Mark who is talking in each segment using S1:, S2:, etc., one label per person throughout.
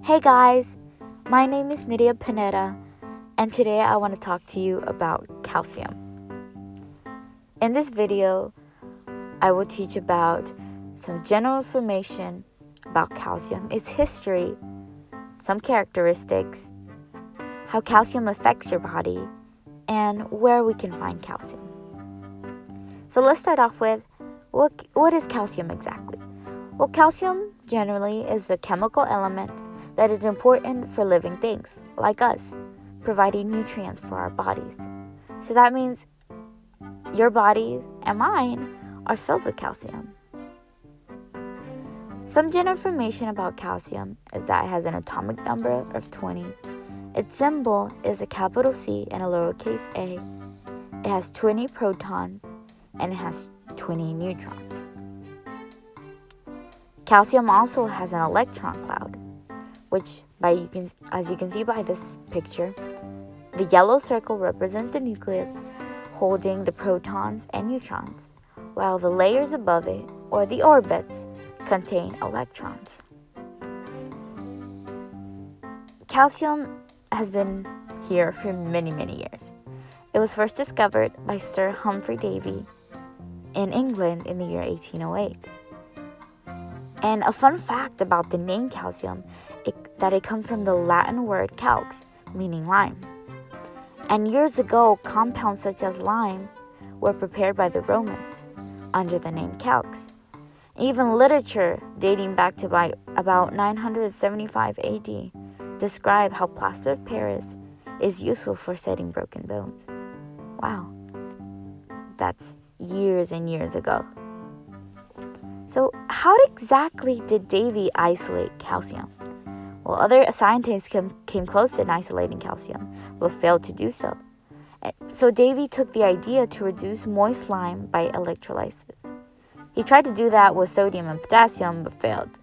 S1: Hey guys, my name is Nidia Pineda, and today I want to talk to you about calcium. In this video, I will teach about some general information about calcium, its history, some characteristics, how calcium affects your body, and where we can find calcium. So let's start off with, what is calcium exactly? Well, calcium generally is the chemical element that is important for living things, like us, providing nutrients for our bodies. So that means your body and mine are filled with calcium. Some general information about calcium is that it has an atomic number of 20. Its symbol is a capital C and a lowercase a. It has 20 protons and it has 20 neutrons. Calcium also has an electron cloud, which, as you can see by this picture, the yellow circle represents the nucleus holding the protons and neutrons, while the layers above it, or the orbits, contain electrons. Calcium has been here for many, many years. It was first discovered by Sir Humphrey Davy in England in the year 1808. And a fun fact about the name calcium that it comes from the Latin word calx, meaning lime. And years ago, compounds such as lime were prepared by the Romans under the name calx. Even literature dating back to about 975 AD describe how plaster of Paris is useful for setting broken bones. Wow, that's years and years ago. So how exactly did Davy isolate calcium? Well, other scientists came close to isolating calcium, but failed to do so. So Davy took the idea to reduce moist lime by electrolysis. He tried to do that with sodium and potassium, but failed.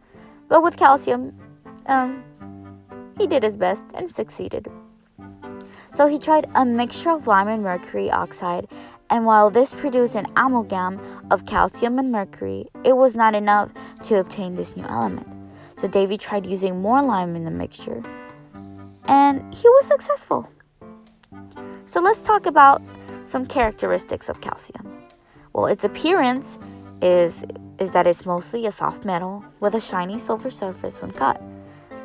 S1: But with calcium, he did his best and succeeded. So he tried a mixture of lime and mercury oxide, and while this produced an amalgam of calcium and mercury, it was not enough to obtain this new element. So Davy tried using more lime in the mixture, and he was successful. So let's talk about some characteristics of calcium. Well, its appearance is that it's mostly a soft metal with a shiny silver surface when cut.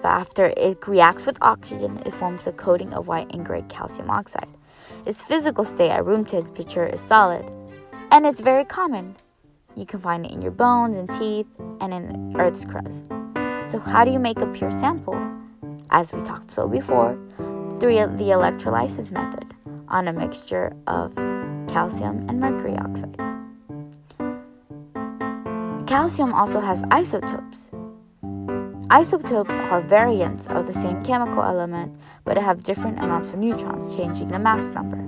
S1: But after it reacts with oxygen, it forms a coating of white and gray calcium oxide. Its physical state at room temperature is solid, and it's very common. You can find it in your bones and teeth and in the Earth's crust. So how do you make a pure sample? As we talked so before, through the electrolysis method on a mixture of calcium and mercury oxide. Calcium also has isotopes. Isotopes are variants of the same chemical element, but have different amounts of neutrons, changing the mass number.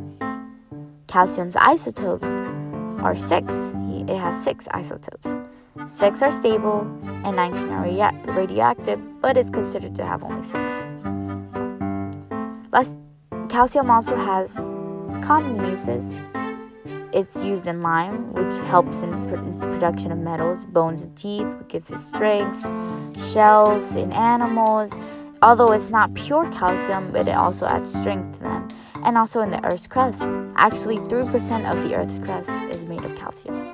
S1: Calcium's isotopes are 6. It has 6 isotopes. 6 are stable and 19 are radioactive, but it's considered to have only 6. Calcium also has common uses. It's used in lime, which helps in production of metals, bones and teeth, which gives it strength, shells in animals. Although it's not pure calcium, but it also adds strength to them. And also in the Earth's crust. Actually, 3% of the Earth's crust is made of calcium.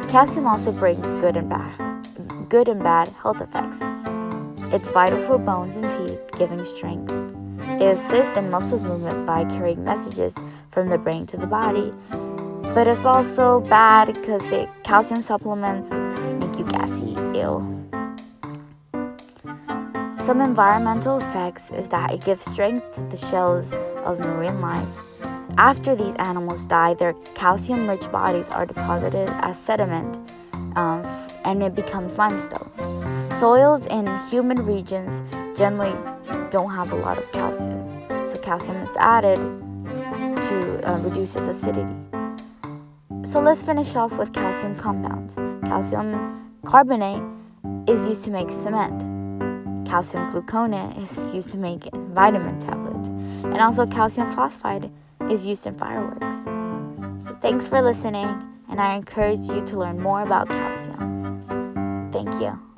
S1: Calcium also brings good and bad health effects. It's vital for bones and teeth, giving strength. It assists in muscle movement by carrying messages from the brain to the body. But it's also bad because calcium supplements make you gassy, ill. Some environmental effects is that it gives strength to the shells of marine life. After these animals die, their calcium-rich bodies are deposited as sediment, and it becomes limestone. Soils in humid regions generally don't have a lot of calcium, so calcium is added to reduce its acidity. So let's finish off with calcium compounds. Calcium carbonate is used to make cement. Calcium gluconate is used to make vitamin tablets. And also calcium phosphide is used in fireworks. So thanks for listening, and I encourage you to learn more about calcium. Thank you.